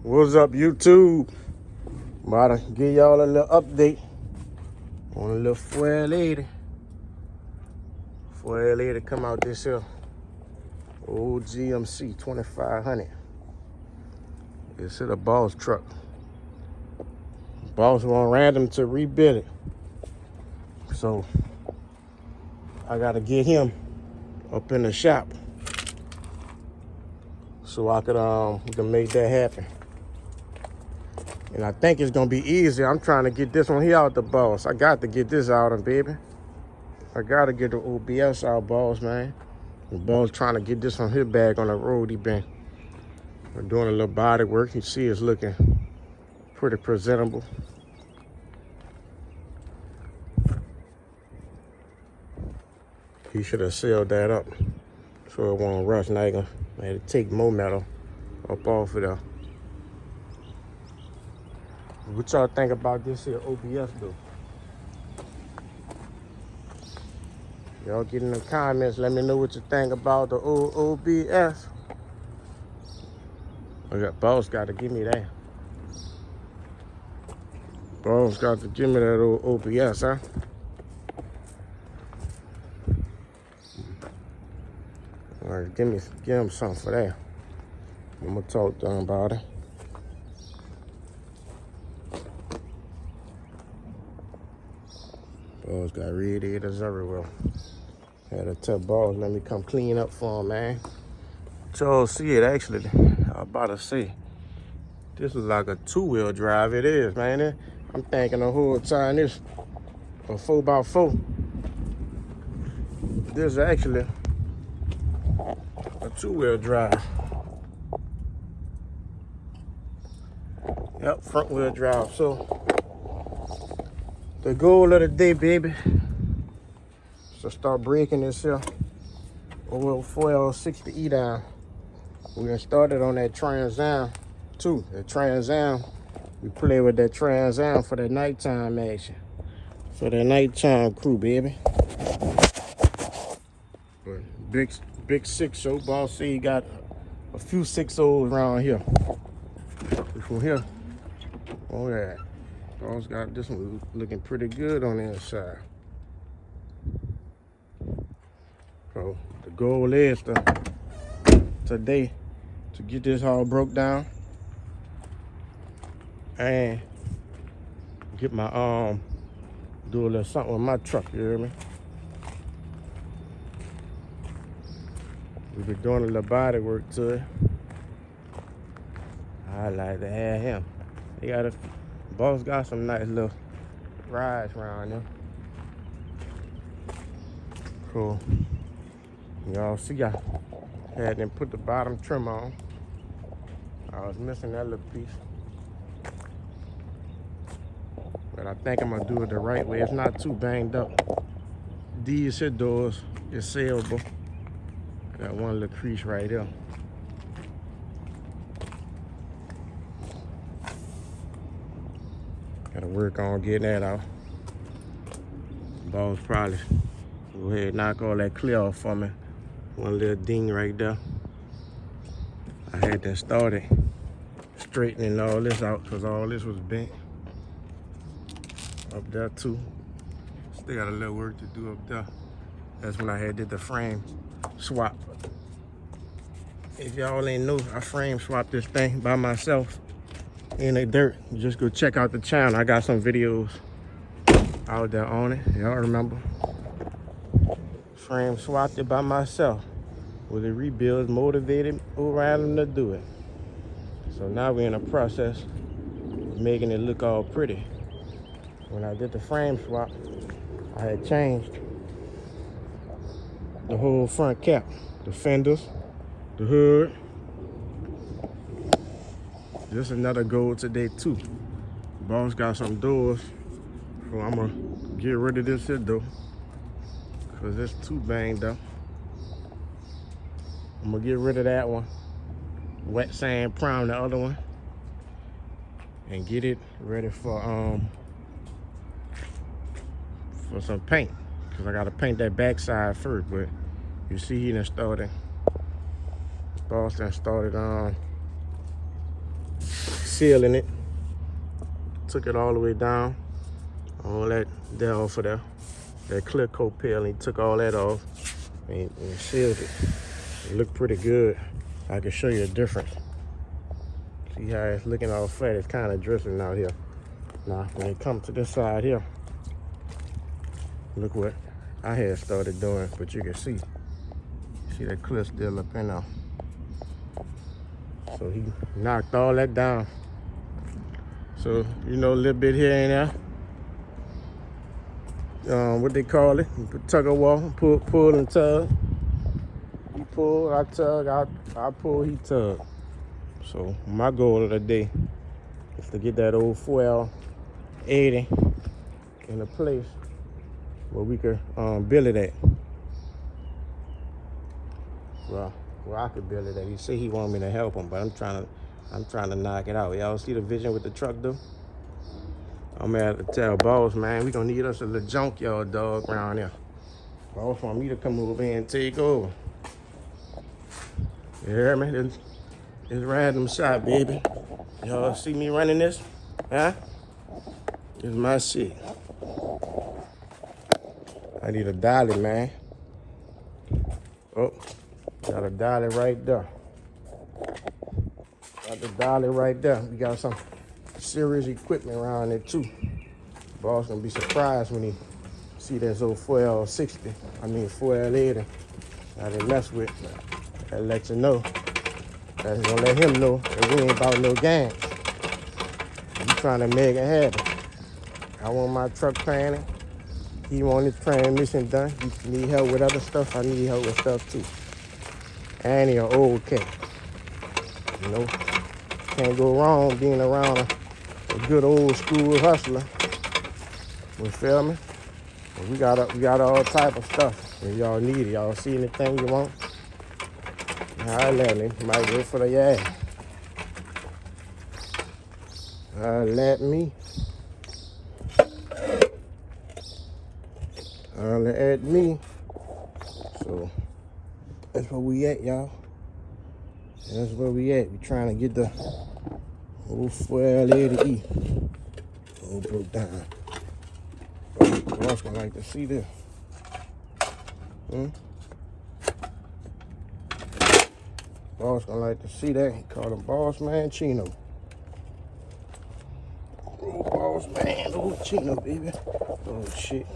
What's up, YouTube? About to give y'all a little update on a little 480. 480 come out this here. Old GMC 2500. It's a boss truck. Boss want random to rebuild it. So I gotta get him up in the shop so I could we can make that happen. And I think it's gonna be easy. I'm trying to get this one here out the boss. I got to get this out of him, baby. I gotta get the OBS out, boss, man. The boss trying to get this on his bag on the road. He been doing a little body work. You see it's looking pretty presentable. He should have sealed that up so it won't rust. Now I had to take more metal up off of there. What y'all think about this here OBS though? Y'all get in the comments, let me know what you think about the old OBS. Boss got to give me that. Boss got to give me that old OBS, huh? All right, give him something for that. I'm gonna talk to him about it. Boss got radiators everywhere. Had to tell boss, let me come clean up for him, man. Y'all see it actually. I was about to say, this is like a 2-wheel drive. It is, man. I'm thinking the whole time this a 4x4. This is actually a 2-wheel drive. Yep, front wheel drive. So the goal of the day, baby, is to start breaking this here old 4L60E down. We done started on that Trans Am too. The Trans Am, we play with that Trans Am for the nighttime action. For the nighttime crew, baby. But big 6-0. Boss say he got a few 6-0s around here. From here, oh yeah. Boss got this one looking pretty good on the inside. So the goal is today to get this all broke down and get my do a little something with my truck, you hear me? We've been doing a little body work to it. I like to have him. He got boss got some nice little rides around here. Cool. Y'all see I had them put the bottom trim on. I was missing that little piece. But I think I'm gonna do it the right way. It's not too banged up. These here doors is saleable. Got one little crease right there. Gotta work on getting that out. Boss probably go ahead and knock all that clear off for me. One little ding right there. I had to start it straightening all this out because all this was bent. Up there too. Still got a little work to do up there. That's when I had did the frame swap. If y'all ain't know, I frame swapped this thing by myself in the dirt. Just go check out the channel. I got some videos out there on it. Y'all remember? Frame swapped it by myself. With the rebuilds motivated around them to do it. So now we're in a process of making it look all pretty. When I did the frame swap, I had changed the whole front cap, the fenders, the hood. This is another goal today too. Boss got some doors, so I'm gonna get rid of this here door because it's too banged up. I'm gonna get rid of that one, wet sand prime the other one, and get it ready for some paint, because I gotta paint that backside first. But you see he done started, boss done started sealing it. Took it all the way down. All that there off of there. That clear coat peel, and he took all that off and sealed it. It looked pretty good. I can show you the difference. See how it's looking all flat? It's kind of drizzling out here. Now, when it comes to this side here, look what I had started doing, but you can see that clear still up in there. So he knocked all that down. So, you know, a little bit here and there. What they call it? Tug of war, pull and tug. He pull, I tug, I pull, he tug. So my goal of the day is to get that old 4L80 in a place where we could build it at. Well, where I could build it at. He said he wanted me to help him, but I'm trying to knock it out. Y'all see the vision with the truck though? I'm gonna have to tell boss, man, we gonna need us a little junkyard dog around here. Boss want me to come over here and take over. You hear me? It's random shot, baby. Y'all see me running this? Huh? It's my shit. I need a dolly, man. Oh, got a dolly right there. Got the dolly right there. We got some serious equipment around there too. Boss gonna be surprised when he see this old 4L60. I mean 4L80. I didn't mess with. That let you know. That's gonna let him know that we ain't about no games. We trying to make it happen. I want my truck painted. He want his transmission done. He need help with other stuff. I need help with stuff too. And he an old cat. You know, can't go wrong being around a good old school hustler. You feel me? And we got all type of stuff. If y'all need it, y'all see anything you want, let me. Might go for the yeah. Let me. At me. So that's where we at, y'all. That's where we at. We trying to get the old 4L80E. Oh, broke down. Boss gonna like to see this. Boss gonna like to see that. He called him Boss Man Chino. Oh, Boss Man, oh Chino, baby. Oh shit.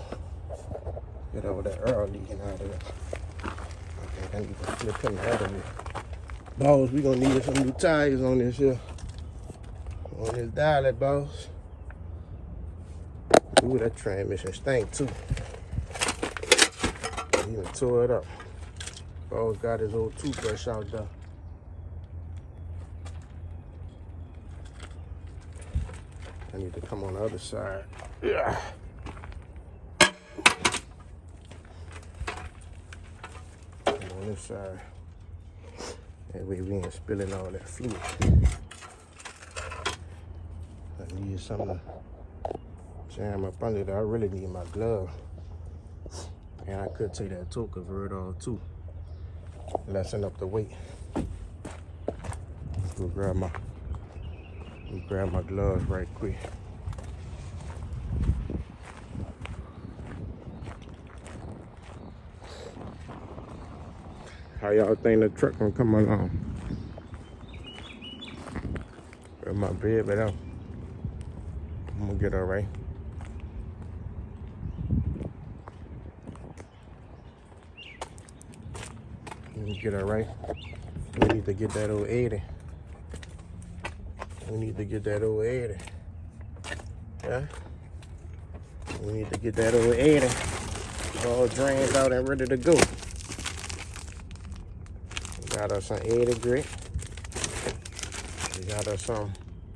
Get over that air leaking out of there. Okay, I need to flip him out of it. Boss, we gonna need some new tires on this here. On this dial, boss. Ooh, that transmission stink too. He even tore it up. Boss got his old toothbrush out there. I need to come on the other side. Yeah. On this side. That way we ain't spilling all that fluid. I need something to jam up under there. I really need my glove. And I could take that toe convert on too. Lessen up the weight. Go grab my gloves right quick. How y'all think the truck gonna come along? Grab my bed, but I'm gonna get all right. Get all right. We need to get that old 80. We need to get that old 80. Yeah? We need to get that old 80. All drained out and ready to go. We got us some 80 grit. We got us some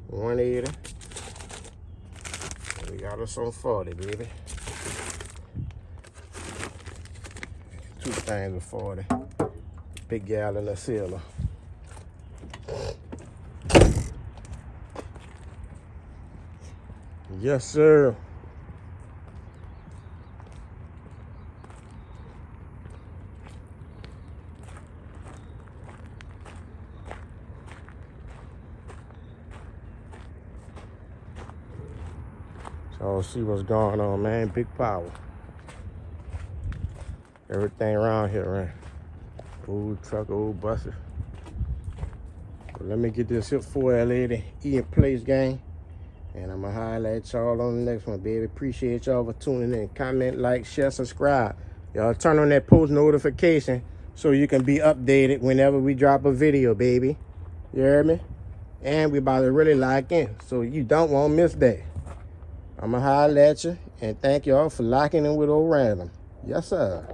180. We got us some 40, baby. 2 things of 40. Big gallon of sealer. Yes, sir. Y'all see what's going on, man. Big power. Everything around here, man. Old truck, old buses. But let me get this here 4L80 E in place, gang. And I'm going to highlight y'all on the next one, baby. Appreciate y'all for tuning in. Comment, like, share, subscribe. Y'all turn on that post notification so you can be updated whenever we drop a video, baby. You heard me? And we about to really lock in, so you don't want to miss that. I'm going to holler at you, and thank y'all for locking in with Old Random. Yes, sir.